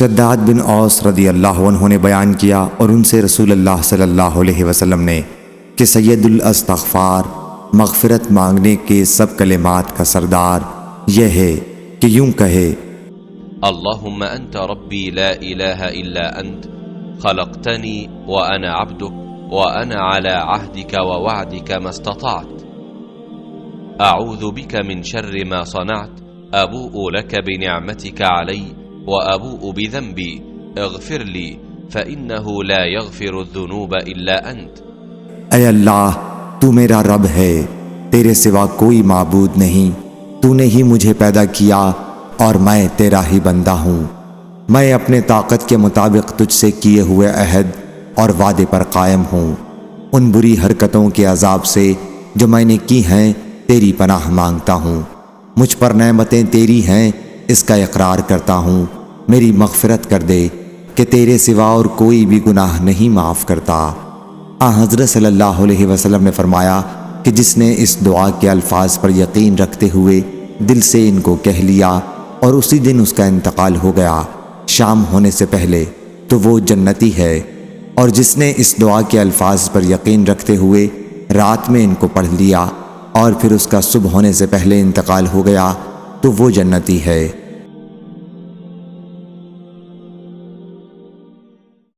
شداد بن اوس رضی اللہ عنہ نے بیان کیا اور ان سے رسول اللہ صلی اللہ علیہ وسلم نے کہ سید الاستغفار مغفرت مانگنے کے سب کلمات کا سردار یہ ہے کہ یوں کہے: اللهم أنت ربي لا إله إلا أنت خلقتني وأنا عبدك وأنا على عهدك ووعدك ما استطعت أعوذ بك من شر ما صنعت أبوء لك بنعمتك علي وأبوء بذنبي اغفر لي فإنه لا يغفر الذنوب إلا أنت۔ اے اللہ، تو میرا رب ہے، تیرے سوا کوئی معبود نہیں، تو نے ہی مجھے پیدا کیا اور میں تیرا ہی بندہ ہوں۔ میں اپنے طاقت کے مطابق تجھ سے کیے ہوئے عہد اور وعدے پر قائم ہوں۔ ان بری حرکتوں کے عذاب سے جو میں نے کی ہیں تیری پناہ مانگتا ہوں۔ مجھ پر نعمتیں تیری ہیں، اس کا اقرار کرتا ہوں۔ میری مغفرت کر دے کہ تیرے سوا اور کوئی بھی گناہ نہیں معاف کرتا۔ حضرت صلی اللہ علیہ وسلم نے فرمایا کہ جس نے اس دعا کے الفاظ پر یقین رکھتے ہوئے دل سے ان کو کہہ لیا اور اسی دن اس کا انتقال ہو گیا شام ہونے سے پہلے، تو وہ جنتی ہے، اور جس نے اس دعا کے الفاظ پر یقین رکھتے ہوئے رات میں ان کو پڑھ لیا اور پھر اس کا صبح ہونے سے پہلے انتقال ہو گیا تو وہ جنتی ہے۔